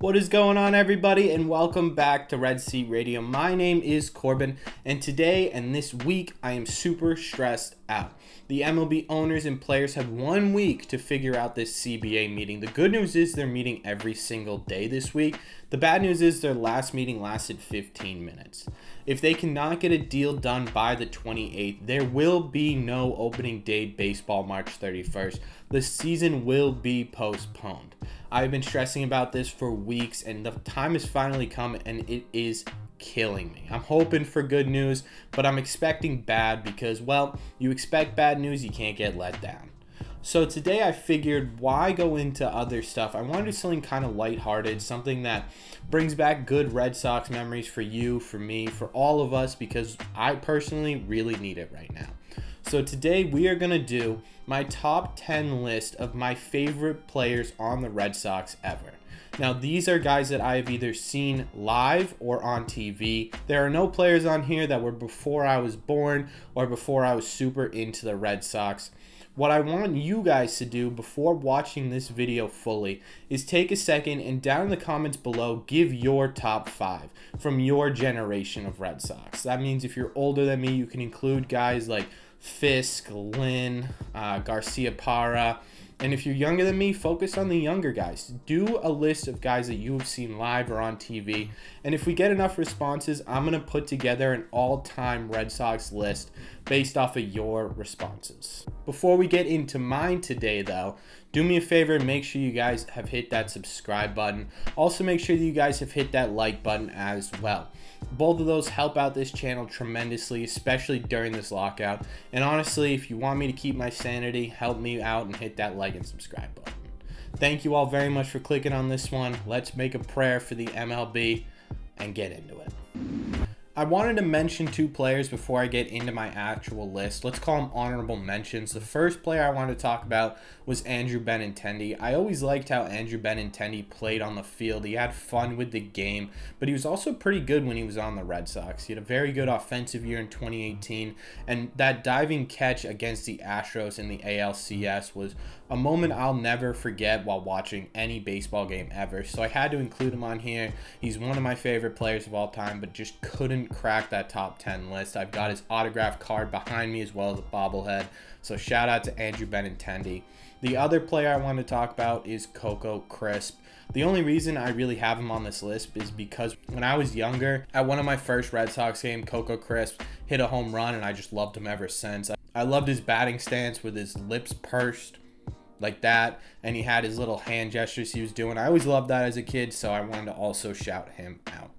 What is going on, everybody, and welcome back to Red Seat Radio. My name is Corbin, and today and this week I am super stressed out. The MLB owners and players have 1 week to figure out this CBA meeting. The good news is they're meeting every single day this week. The bad news is their last meeting lasted 15 minutes. If they cannot get a deal done by the 28th, there will be no opening day baseball March 31st. The season will be postponed. I've been stressing about this for weeks, and the time has finally come, and it is killing me. I'm hoping for good news, but I'm expecting bad because, well, you expect bad news, you can't get let down. So today I figured, why go into other stuff? I want to do something kind of lighthearted, something that brings back good Red Sox memories for you, for me, for all of us, because I personally really need it right now. So today we are going to do my top 10 list of my favorite players on the Red Sox ever. Now, these are guys that I have either seen live or on TV. There are no players on here that were before I was born or before I was super into the Red Sox. What I want you guys to do before watching this video fully is take a second and down in the comments below, give your top 5 from your generation of Red Sox. That means if you're older than me, you can include guys like Fisk, Lynn, Garcia Parra. And if you're younger than me, focus on the younger guys. Do a list of guys that you have seen live or on TV. And if we get enough responses, I'm going to put together an all-time Red Sox list based off of your responses. Before we get into mine today, though, do me a favor and make sure you guys have hit that subscribe button. Also, make sure that you guys have hit that like button as well. Both of those help out this channel tremendously, especially during this lockout. And honestly, if you want me to keep my sanity, help me out and hit that like and subscribe button. Thank you all very much for clicking on this one. Let's make a prayer for the MLB and get into it. I wanted to mention 2 players before I get into my actual list. Let's call them honorable mentions. The first player I wanted to talk about was Andrew Benintendi. I always liked how Andrew Benintendi played on the field. He had fun with the game, but he was also pretty good when he was on the Red Sox. He had a very good offensive year in 2018, and that diving catch against the Astros in the ALCS was a moment I'll never forget while watching any baseball game ever. So I had to include him on here. He's one of my favorite players of all time, but just couldn't crack that top 10 list. I've got his autograph card behind me as well as a bobblehead. So shout out to Andrew Benintendi. The other player I want to talk about is Coco Crisp. The only reason I really have him on this list is because when I was younger, at one of my first Red Sox games, Coco Crisp hit a home run, and I just loved him ever since. I loved his batting stance with his lips pursed like that, and he had his little hand gestures he was doing. I always loved that as a kid, so I wanted to also shout him out.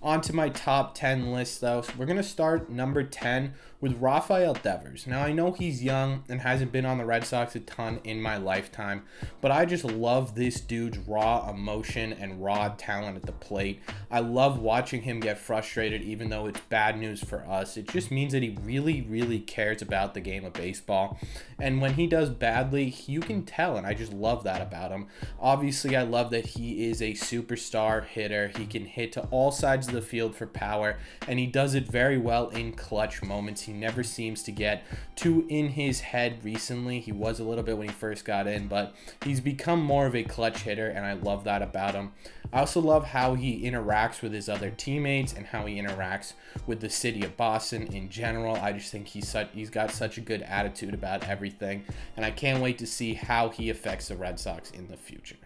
On to my top 10 list, though. So we're going to start number 10 with Rafael Devers. Now, I know he's young and hasn't been on the Red Sox a ton in my lifetime, but I just love this dude's raw emotion and raw talent at the plate. I love watching him get frustrated, even though it's bad news for us. It just means that he really, really cares about the game of baseball. And when he does badly, you can tell, and I just love that about him. Obviously, I love that he is a superstar hitter. He can hit to all sides of the field for power, and he does it very well in clutch moments. He never seems to get too in his head recently. He was a little bit when he first got in, but he's become more of a clutch hitter, and I love that about him. I also love how he interacts with his other teammates and how he interacts with the city of Boston in general. I just think he's got such a good attitude about everything, and I can't wait to see how he affects the Red Sox in the future.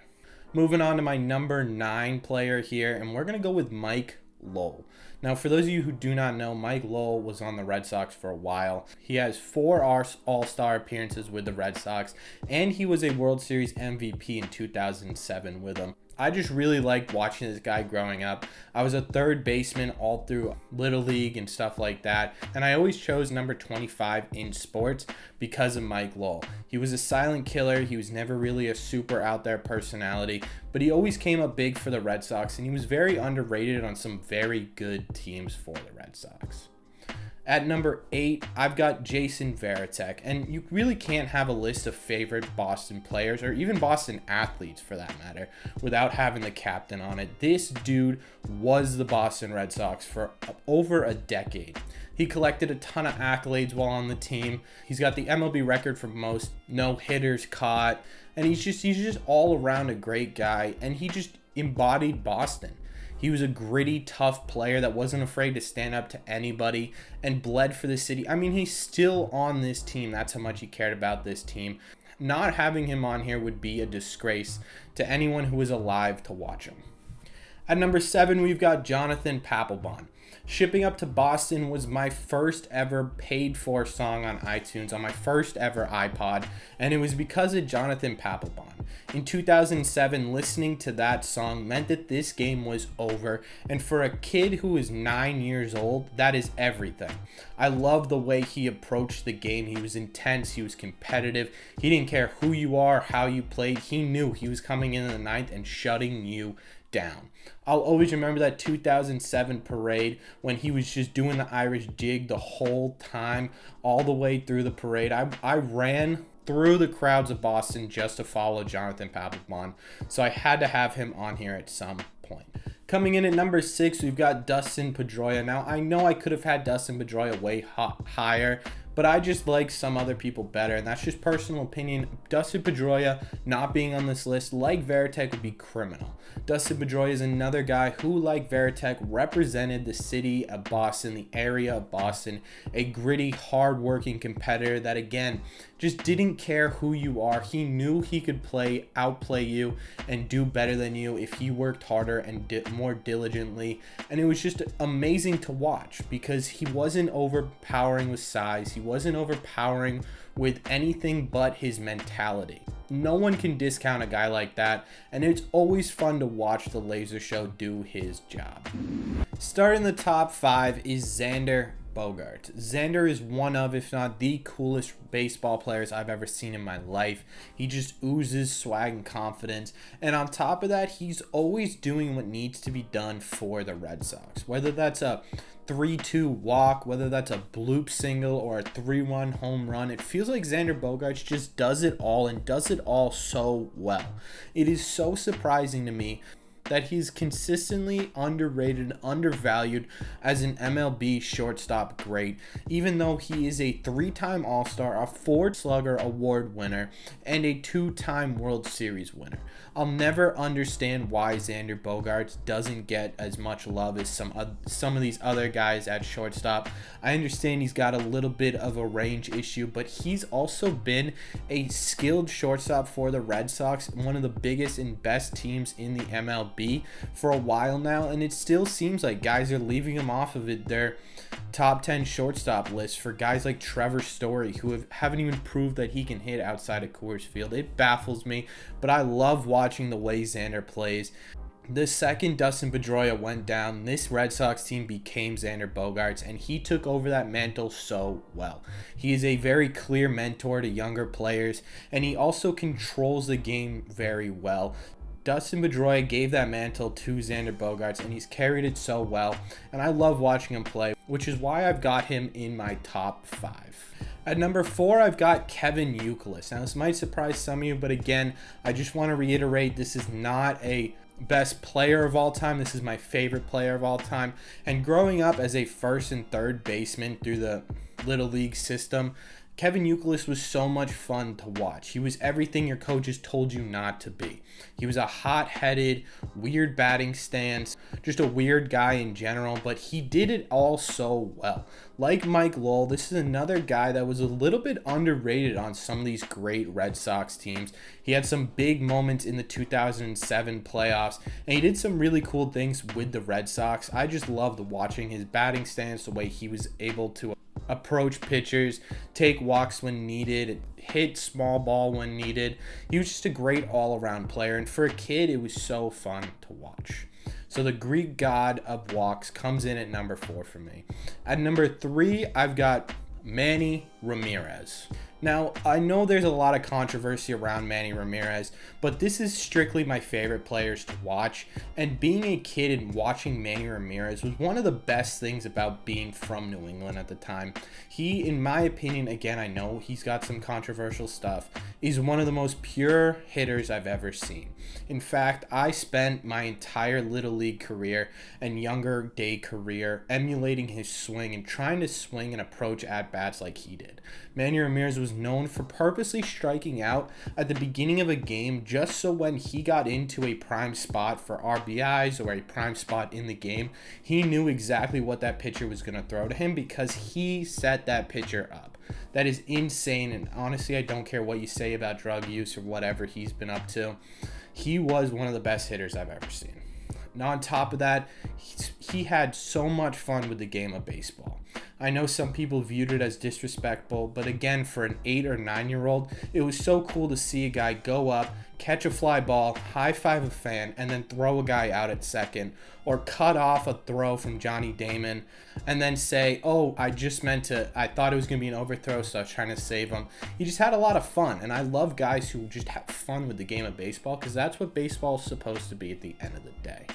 Moving on to my number 9 player here, and we're going to go with Mike Lowell. Now, for those of you who do not know, Mike Lowell was on the Red Sox for a while. He has 4 All-Star appearances with the Red Sox, and he was a World Series MVP in 2007 with them. I just really liked watching this guy growing up. I was a third baseman all through Little League and stuff like that, and I always chose number 25 in sports because of Mike Lowell. He was a silent killer. He was never really a super out there personality, but he always came up big for the Red Sox, and he was very underrated on some very good teams for the Red Sox. At number 8, I've got Jason Varitek, and you really can't have a list of favorite Boston players, or even Boston athletes for that matter, without having the captain on it. This dude was the Boston Red Sox for over a decade. He collected a ton of accolades while on the team. He's got the MLB record for most no-hitters caught, and he's just all around a great guy, and he just embodied Boston. He was a gritty, tough player that wasn't afraid to stand up to anybody and bled for the city. I mean, he's still on this team. That's how much he cared about this team. Not having him on here would be a disgrace to anyone who is alive to watch him. At number 7, we've got Jonathan Papelbon. Shipping Up to Boston was my first ever paid for song on iTunes, on my first ever iPod, and it was because of Jonathan Papelbon. In 2007, listening to that song meant that this game was over, and for a kid who is 9 years old, that is everything. I love the way he approached the game. He was intense, he was competitive, he didn't care who you are, how you played, he knew he was coming in the ninth and shutting you down. I'll always remember that 2007 parade when he was just doing the Irish jig the whole time, all the way through the parade. I ran through the crowds of Boston just to follow Jonathan Papelbon, so I had to have him on here at some point. Coming in at number 6, we've got Dustin Pedroia. Now, I know I could have had Dustin Pedroia way higher, but I just like some other people better, and that's just personal opinion. Dustin Pedroia not being on this list, like Varitek, would be criminal. Dustin Pedroia is another guy who, like Varitek, represented the city of Boston, the area of Boston, a gritty, hard-working competitor that, again, just didn't care who you are. He knew he could outplay you, and do better than you if he worked harder and more diligently. And it was just amazing to watch because he wasn't overpowering with size. He wasn't overpowering with anything but his mentality. No one can discount a guy like that, and it's always fun to watch the Laser Show do his job. Starting the top 5 is Xander Bogaerts. Xander is one of, if not the coolest baseball players I've ever seen in my life. He just oozes swag and confidence. And on top of that, he's always doing what needs to be done for the Red Sox. Whether that's a 3-2 walk, whether that's a bloop single or a 3-1 home run, it feels like Xander Bogaerts just does it all and does it all so well. It is so surprising to me that he's consistently underrated and undervalued as an MLB shortstop great, even though he is a 3-time All-Star, a 4 Slugger Award winner, and a 2-time World Series winner. I'll never understand why Xander Bogaerts doesn't get as much love as some of these other guys at shortstop. I understand he's got a little bit of a range issue, but he's also been a skilled shortstop for the Red Sox, one of the biggest and best teams in the MLB for a while now, and it still seems like guys are leaving him off of their top 10 shortstop list for guys like Trevor Story, who haven't even proved that he can hit outside of Coors Field. It baffles me, but I love watching the way Xander plays. The second Dustin Pedroia went down, this Red Sox team became Xander Bogaerts, and he took over that mantle so well. He is a very clear mentor to younger players, and he also controls the game very well. Dustin Pedroia gave that mantle to Xander Bogaerts, and he's carried it so well, and I love watching him play, which is why I've got him in my top 5. At number 4, I've got Kevin Youkilis. Now, this might surprise some of you, but again, I just want to reiterate, this is not a best player of all time. This is my favorite player of all time. And growing up as a first and third baseman through the Little League system, Kevin Youkilis was so much fun to watch. He was everything your coaches told you not to be. He was a hot-headed, weird batting stance, just a weird guy in general, but he did it all so well. Like Mike Lowell, this is another guy that was a little bit underrated on some of these great Red Sox teams. He had some big moments in the 2007 playoffs, and he did some really cool things with the Red Sox. I just loved watching his batting stance, the way he was able to approach pitchers, take walks when needed, hit small ball when needed. He was just a great all-around player, and for a kid, it was so fun to watch. So the Greek god of walks comes in at number 4 for me. At number 3, I've got Manny Ramirez. Now, I know there's a lot of controversy around Manny Ramirez, but this is strictly my favorite players to watch, and being a kid and watching Manny Ramirez was one of the best things about being from New England at the time. He, in my opinion, again, I know he's got some controversial stuff, is one of the most pure hitters I've ever seen. In fact, I spent my entire Little League career and younger day career emulating his swing and trying to swing and approach at-bats like he did. Manny Ramirez was known for purposely striking out at the beginning of a game just so when he got into a prime spot for RBIs or a prime spot in the game, he knew exactly what that pitcher was going to throw to him because he set that pitcher up. That is insane, and honestly, I don't care what you say about drug use or whatever he's been up to. He was one of the best hitters I've ever seen. And on top of that, he had so much fun with the game of baseball. I know some people viewed it as disrespectful, but again, for an 8 or 9-year-old, it was so cool to see a guy go up, catch a fly ball, high-five a fan, and then throw a guy out at second, or cut off a throw from Johnny Damon, and then say, oh, I thought it was going to be an overthrow, so I was trying to save him. He just had a lot of fun, and I love guys who just have fun with the game of baseball, because that's what baseball is supposed to be at the end of the day.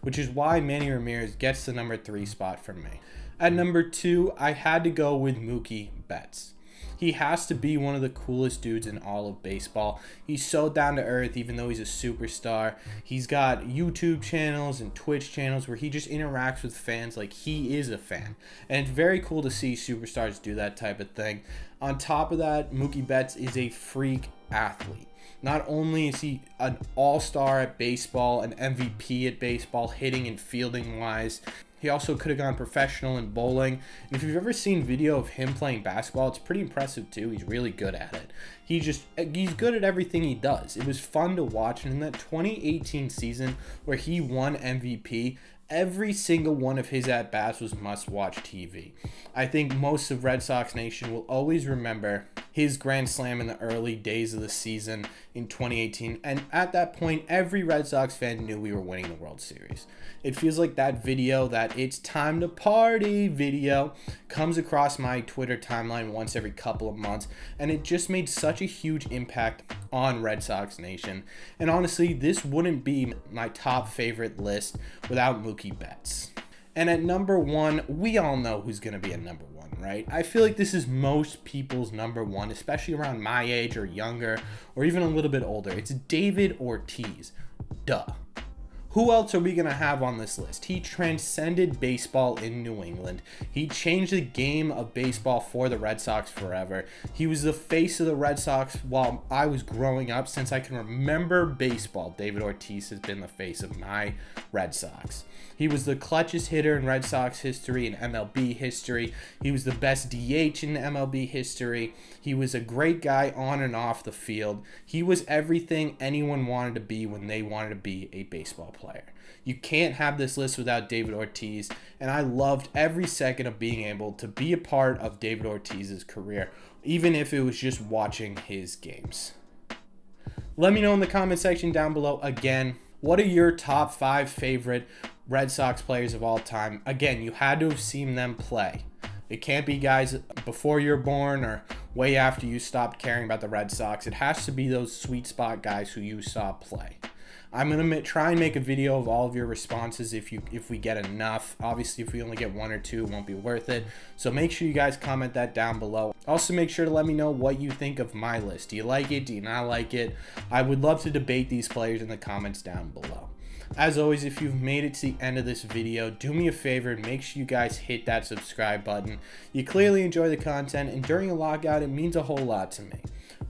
Which is why Manny Ramirez gets the number 3 spot from me. At number 2, I had to go with Mookie Betts. He has to be one of the coolest dudes in all of baseball. He's so down to earth, even though he's a superstar. He's got YouTube channels and Twitch channels where he just interacts with fans like he is a fan. And it's very cool to see superstars do that type of thing. On top of that, Mookie Betts is a freak athlete. Not only is he an all-star at baseball, an MVP at baseball, hitting and fielding wise, he also could have gone professional in bowling. And if you've ever seen video of him playing basketball, it's pretty impressive too. He's really good at it. He's good at everything he does. It was fun to watch. And in that 2018 season where he won MVP, every single one of his at-bats was must-watch TV. I think most of Red Sox Nation will always remember his grand slam in the early days of the season in 2018. And at that point, every Red Sox fan knew we were winning the World Series. It feels like that video, that it's time to party video, comes across my Twitter timeline once every couple of months. And it just made such a huge impact on Red Sox Nation. And honestly, this wouldn't be my top favorite list without Mookie Betts. And at number 1, we all know who's going to be at number 1, right? I feel like this is most people's number 1, especially around my age or younger, or even a little bit older. It's David Ortiz. Duh. Who else are we going to have on this list? He transcended baseball in New England. He changed the game of baseball for the Red Sox forever. He was the face of the Red Sox while I was growing up. Since I can remember baseball, David Ortiz has been the face of my Red Sox. He was the clutchest hitter in Red Sox history and MLB history. He was the best DH in MLB history. He was a great guy on and off the field. He was everything anyone wanted to be when they wanted to be a baseball player. You can't have this list without David Ortiz, and I loved every second of being able to be a part of David Ortiz's career, even if it was just watching his games. Let me know in the comment section down below again, what are your top 5 favorite Red Sox players of all time? Again, you had to have seen them play. It can't be guys before you're born or way after you stopped caring about the Red Sox. It has to be those sweet spot guys who you saw play. I'm going to try and make a video of all of your responses if we get enough. Obviously, if we only get 1 or 2, it won't be worth it. So make sure you guys comment that down below. Also, make sure to let me know what you think of my list. Do you like it? Do you not like it? I would love to debate these players in the comments down below. As always, if you've made it to the end of this video, do me a favor and make sure you guys hit that subscribe button. You clearly enjoy the content, and during a lockout, it means a whole lot to me.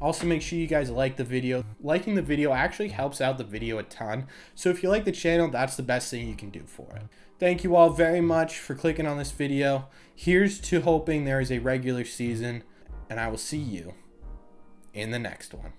Also, make sure you guys like the video. Liking the video actually helps out the video a ton, so if you like the channel, that's the best thing you can do for it. Thank you all very much for clicking on this video. Here's to hoping there is a regular season, and I will see you in the next one.